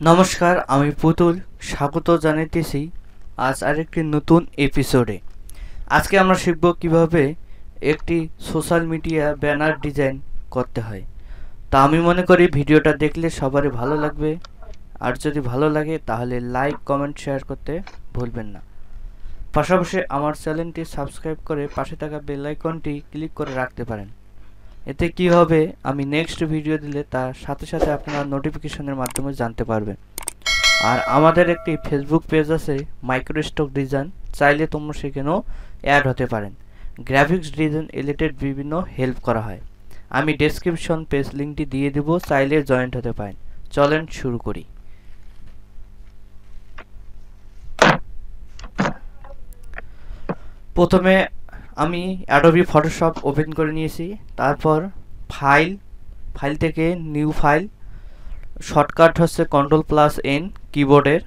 নমস্কার, আমি পুতুল স্বাগত জানাইতেছি আজ আরেকটি নতুন এপিসোডে। আজকে আমরা শিখব কিভাবে একটি সোশ্যাল মিডিয়া ব্যানার ডিজাইন করতে হয়। তা আমি মনে করি ভিডিওটা দেখলে সবারই ভালো লাগবে, আর যদি ভালো লাগে তাহলে লাইক কমেন্ট শেয়ার করতে ভুলবেন না। পাশাপাশি আমার চ্যানেলটি সাবস্ক্রাইব করে পাশে থাকা বেল আইকনটি ক্লিক করে রাখতে পারেন। এতে কি হবে, আমি নেক্সট ভিডিও দিলে তার সাথে সাথে আপনারা নোটিফিকেশনের মাধ্যমে জানতে পারবেন। আর আমাদের একটি ফেসবুক পেজ আছে মাইক্রোস্টক ডিজাইন, চাইলে তোমরা সেখানেও অ্যাড হতে পারেন। গ্রাফিক্স ডিজাইন রিলেটেড বিভিন্ন হেল্প করা হয়। আমি ডেসক্রিপশন পেজ লিঙ্কটি দিয়ে দেব, চাইলে জয়েন্ট হতে পারেন। চলেন শুরু করি। প্রথমে আমি অ্যাডোবি ফটোশপ ওপেন করে নিয়েছি। তারপর ফাইল থেকে নিউ ফাইল, শর্টকাট হচ্ছে Ctrl+N কিবোর্ডের।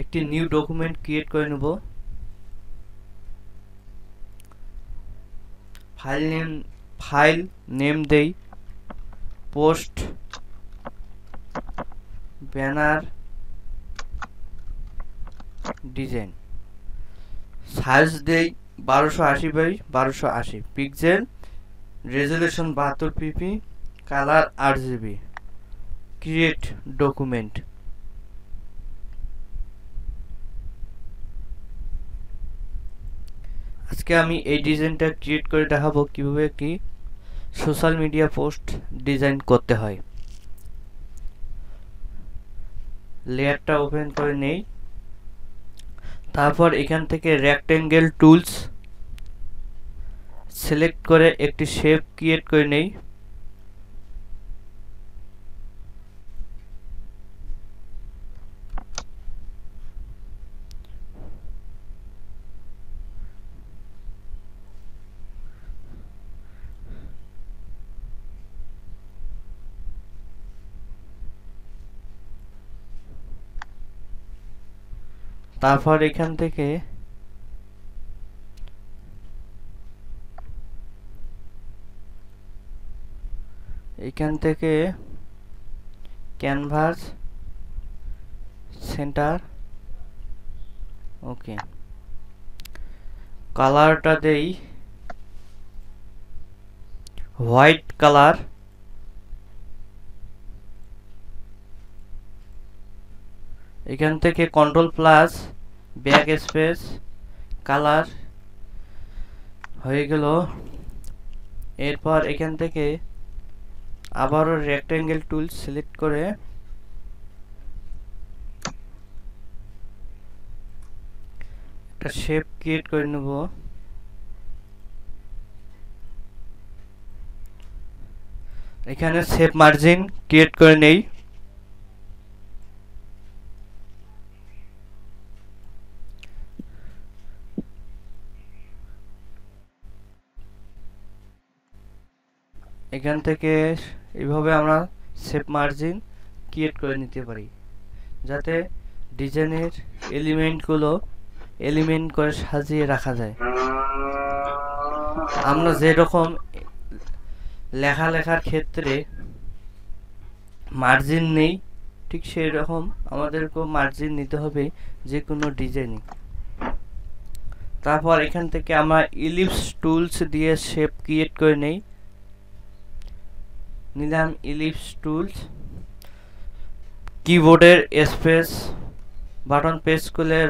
একটি নিউ ডকুমেন্ট ক্রিয়েট করে নেব। ফাইল নেম দেই পোস্ট ব্যানার ডিজাইন। সাইজ দেই 1280x1280 পিক্সেল, রেজুলেশন 72 পিপি, কালার RGB। Create document. আজকে আমি এই ডিজাইনটা ক্রিয়েট করে দেখাবো কিভাবে একটি সোশ্যাল মিডিয়া পোস্ট ডিজাইন করতে হয়। লেয়ারটা ওপেন করে নেই। তারপর এখান থেকে রেক্টেঙ্গেল টুলস সিলেক্ট করে একটি শেপ ক্রিয়েট করে নেই। তারপর এখান থেকে ক্যানভাস সেন্টার, ওকে। কালারটা দেই হোয়াইট কালার। এখান থেকে Ctrl+ব্যাকস্পেস, কালার হয়ে গেল। এরপর এখান থেকে আবারও রেক্টেঙ্গেল টুল সিলেক্ট করে একটা শেপ ক্রিয়েট করে নেব। এখানে শেপ মার্জিন ক্রিয়েট করে নেই। এখান থেকে এইভাবে আমরা শেপ মার্জিন ক্রিয়েট করে নিতে পারি, যাতে ডিজাইনের এলিমেন্টগুলো এলিমেন্ট করে সাজিয়ে রাখা যায়। আমরা যেরকম লেখার ক্ষেত্রে মার্জিন নেই, ঠিক সেই রকম আমাদেরকেও মার্জিন নিতে হবে যে কোনো ডিজাইনে। তারপর এখান থেকে আমরা ইলিপস টুলস দিয়ে শেপ ক্রিয়েট করে নিলাম ইলিপস টুলস। কিবোর্ডের স্পেস বাটন প্রেস করলে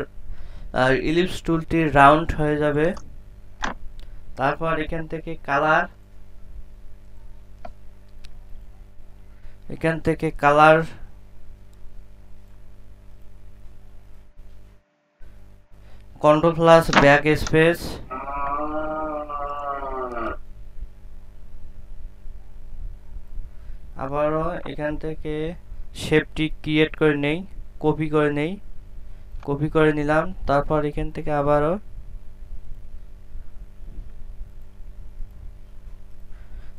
ইলিপস টুলটি রাউন্ড হয়ে যাবে। তারপর এখান থেকে কালার, Ctrl+ব্যাকস্পেস, আবারও এখান থেকে শেপটি ক্রিয়েট করে নেই, কপি করে নিলাম। তারপর এখান থেকে আবারও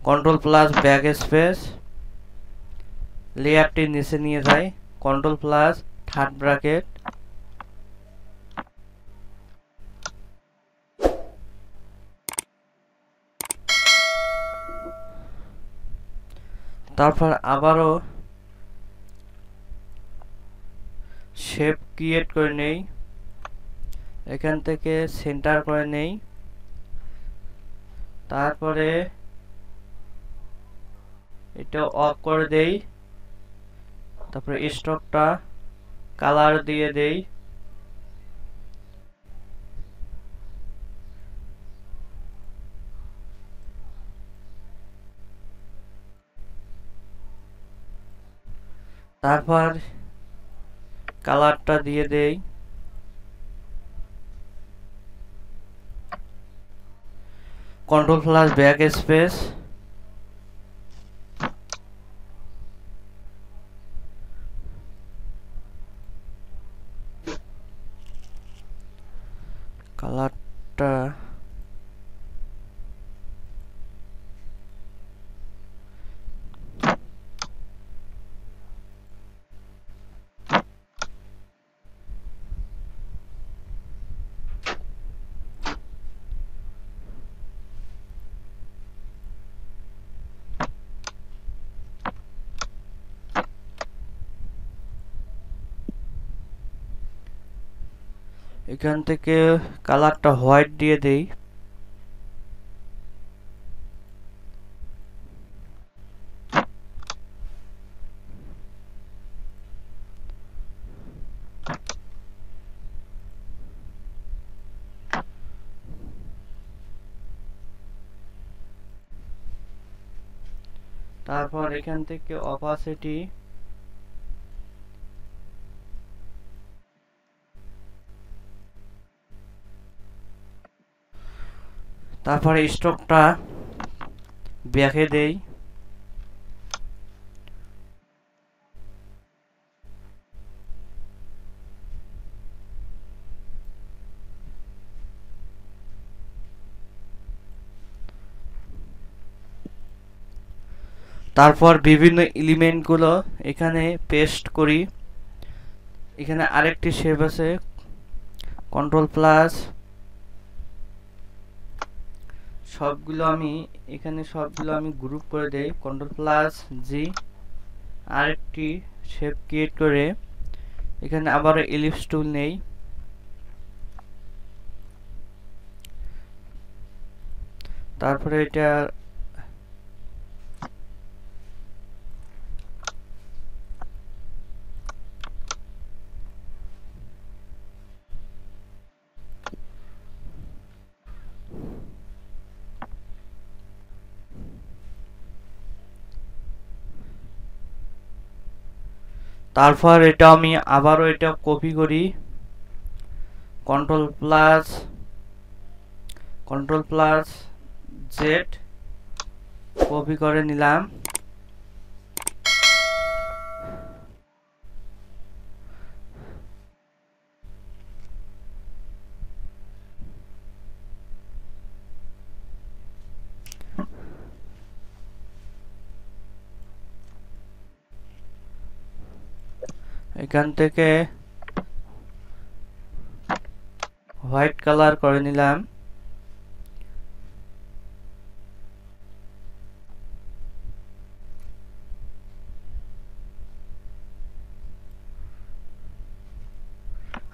Ctrl+ব্যাকস্পেস, লেয়ারটি নিচে নিয়ে যাই, Ctrl+থার্ড ব্র্যাকেট, তারপর আবারও শেপ ক্রিয়েট করে নেই, এখান থেকে সেন্টার করে নেই, তারপরে এটা অফ করে দেই, তারপরে স্ট্রোকটা কালার দিয়ে দেই, তারপর কালারটা দিয়ে দেই, কন্ট্রোল প্লাস ব্যাক স্পেস, কালারটা এখান থেকে কালারটা হোয়াইট দিয়ে দেই, তারপর এখান থেকে অপাসিটি তারপরে স্ট্রোকটা ব্যাকে দেই, তারপর বিভিন্ন এলিমেন্ট গুলো এখানে পেস্ট করি। এখানে আরেকটি শেপ আছে, কন্ট্রোল প্লাস, সবগুলো আমি গ্রুপ করে দেই, কন্ট্রোল প্লাস জি, আরেকটি শেপ ক্রিয়েট করে এখানে আবার এলিপস টুল নেই, তারপরে এটা আমি আবারও এটা কপি করি, কন্ট্রোল প্লাস জেড কপি করে নিলাম, এখান থেকে হোয়াইট কালার করে নিলাম,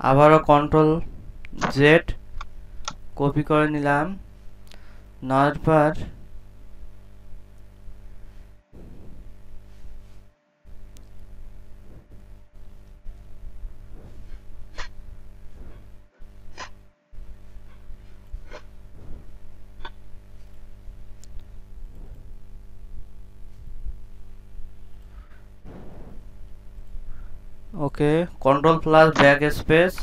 আবারও কন্ট্রোল জেড কপি করে নিলাম, নেওয়ার পর okay, control plus backspace,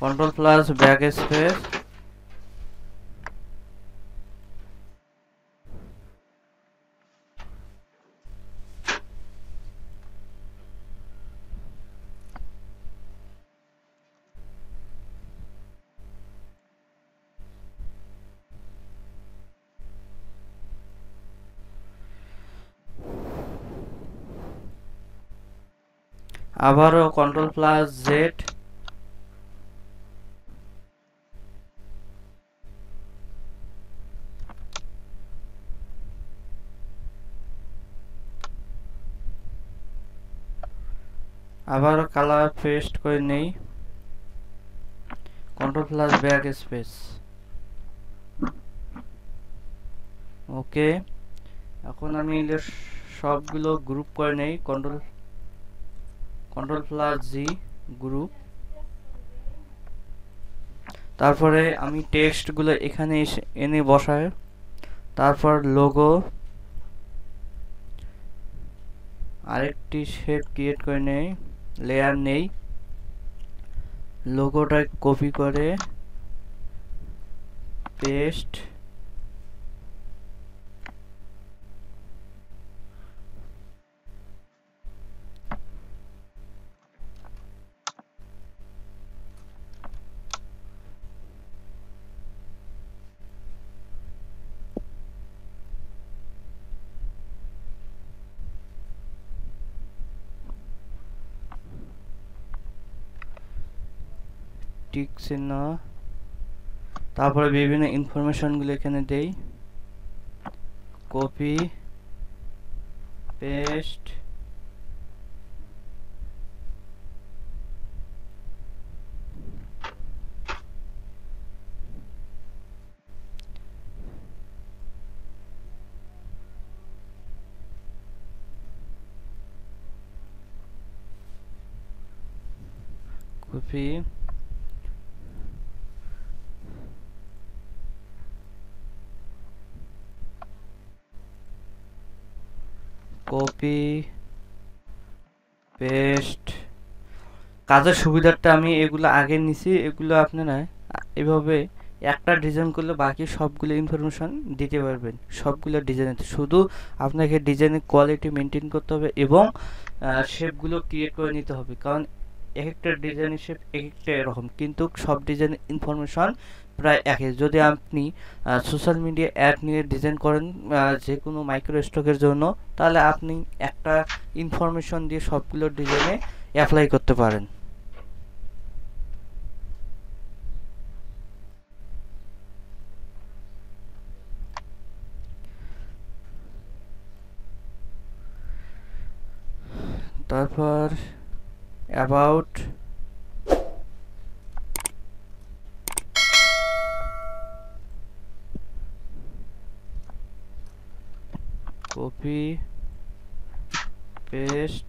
control plus backspace, আবারও কন্ট্রোল প্লাস জেড, আবারও কালার পেস্ট করে নেই, control plus backspace. Okay, এখন আমি সবগুলো গ্রুপ করে নেই, কন্ট্রোল প্লাস জি গ্রুপ। তারপরে আমি টেক্সটগুলো এখানে এনে বসাই, তারপর লোগো আরেকটি শেপ ক্রিয়েট করে নেই, লেয়ার নেই, লোগোটা কপি করে পেস্ট, টিক চিহ্ন, তারপরে বিভিন্ন ইনফরমেশনগুলো এখানে দেই, copy paste, copy copy paste. কাজের সুবিধাটা আমি এগুলো আগে নিছি, এগুলো আপনারা এভাবে একটা ডিজাইন করলে বাকি সবগুলো ইনফরমেশন দিতে পারবেন সবগুলো ডিজাইনে। শুধু আপনাকে ডিজাইনের কোয়ালিটি মেনটেন করতে হবে এবং শেপগুলো ক্রিয়েট করে নিতে হবে, কারণ এক একটা ডিজাইনের শেপ এক একটা এরকম, কিন্তু সব ডিজাইনের ইনফরমেশন প্রায় একই। যদি আপনি সোশ্যাল মিডিয়া অ্যাড নিয়ে ডিজাইন করেন যে কোনো মাইক্রো স্টকের জন্য, তাহলে আপনি একটা ইনফরমেশন দিয়ে সবগুলো ডিজাইনে অ্যাপ্লাই করতে পারেন। তারপর about, copy paste,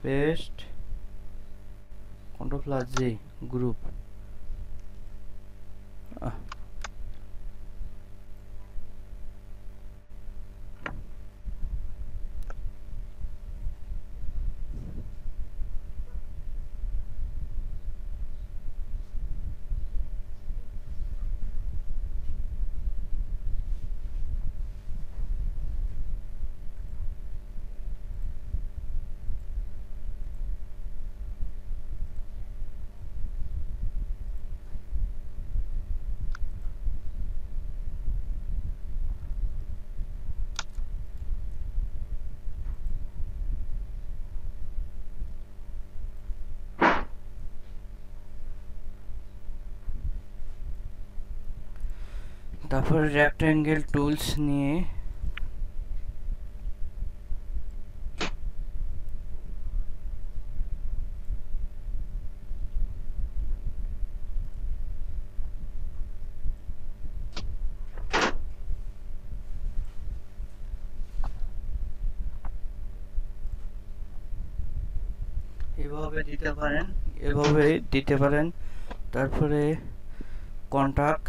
paste, control plus G group. তারপর রেক্টাঙ্গেল টুলস নিয়ে এভাবে দিতে পারেন, এভাবে দিতে পারেন। তারপরে contact,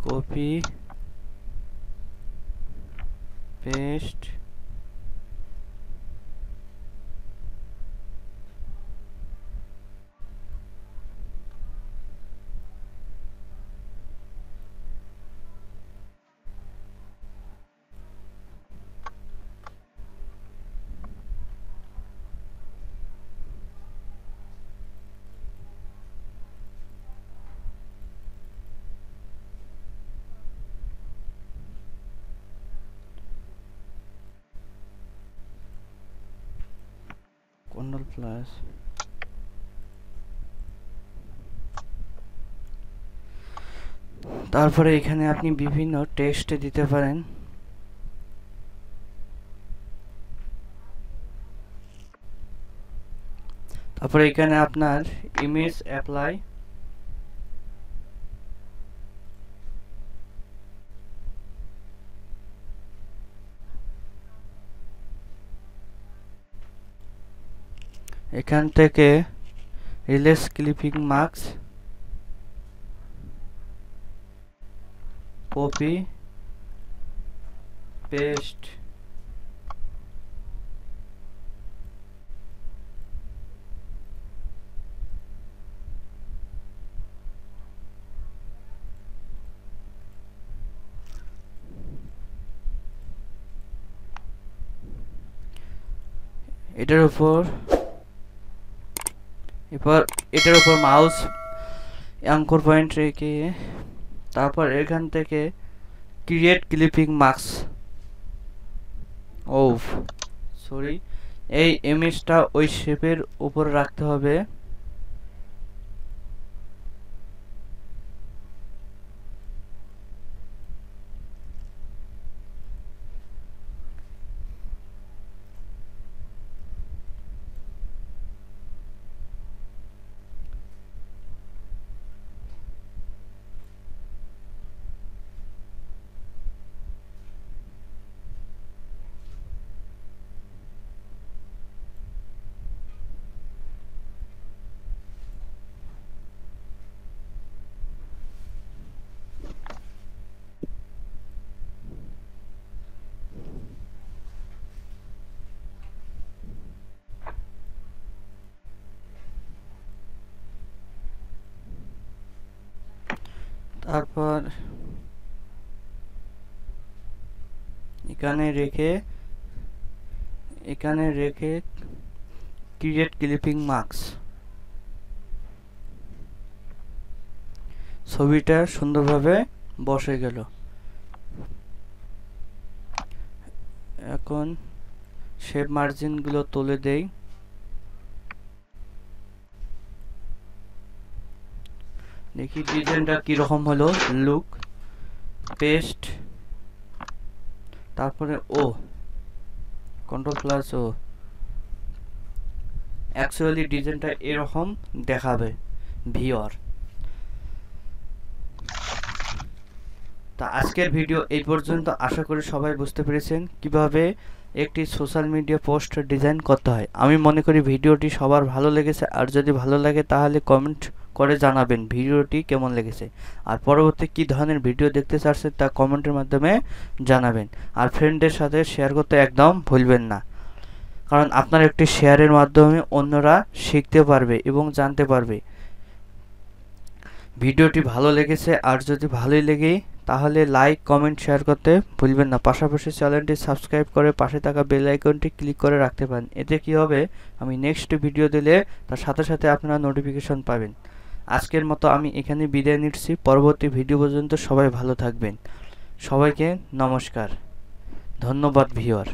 copy paste, control plus তারপরে এখানে আপনি বিভিন্ন টেক্সট দিতে পারেন। তারপরে এখানে আপনার ইমেজ অ্যাপ্লাই, এখান থেকে রিলেস ক্লিপিং মার্কস, কপি পেস্ট, এটার উপর মাউস অ্যাঙ্কর পয়েন্ট রেখে তারপর এখান থেকে ক্রিয়েট ক্লিপিং মার্কস এই ইমেজটা ওই শেপের উপর রাখতে হবে। তারপর এখানে রেখে ক্রিয়েট ক্লিপিং মার্কস, ছবিটা সুন্দরভাবে বসে গেল। এখন শেপ মার্জিন গুলো তুলে দেই। দেখি ডিজাইনটা কিরকম হলো। লুক পেস্ট, তারপরে কন্ট্রোল প্লাস অ্যাকচুয়ালি ডিজাইনটা এরকম দেখাবে ভিউয়ার। তা আজকের ভিডিও এই পর্যন্ত। আশা করি সবাই বুঝতে পেরেছেন কিভাবে একটি সোশ্যাল মিডিয়া পোস্ট ডিজাইন করতে হয়। আমি মনে করি ভিডিওটি সবার ভালো লেগেছে, আর যদি ভালো লাগে তাহলে কমেন্ট করে জানাবেন ভিডিওটি কেমন লেগেছে, আর পরবর্তী কী ধরনের ভিডিও দেখতে চাচ্ছেন তা কমেন্টের মাধ্যমে জানাবেন। আর ফ্রেন্ডদের সাথে শেয়ার করতে একদম ভুলবেন না, কারণ আপনার একটি শেয়ারের মাধ্যমে অন্যরা শিখতে পারবে এবং জানতে পারবে। ভিডিওটি ভালো লেগেছে, আর যদি ভালোই লেগে তাহলে লাইক কমেন্ট শেয়ার করতে ভুলবেন না। পাশাপাশি চ্যানেলটি সাবস্ক্রাইব করে পাশে থাকা বেল আইকনটি ক্লিক করে রাখতে পারেন। এতে কি হবে, আমি নেক্সট ভিডিও দিলে তার সাথে সাথে আপনারা নোটিফিকেশন পাবেন। আজকের মতো আমি এখানে বিদায় নিচ্ছি। পরবর্তী ভিডিও পর্যন্ত সবাই ভালো থাকবেন। সবাইকে নমস্কার, ধন্যবাদ ভিউয়ার।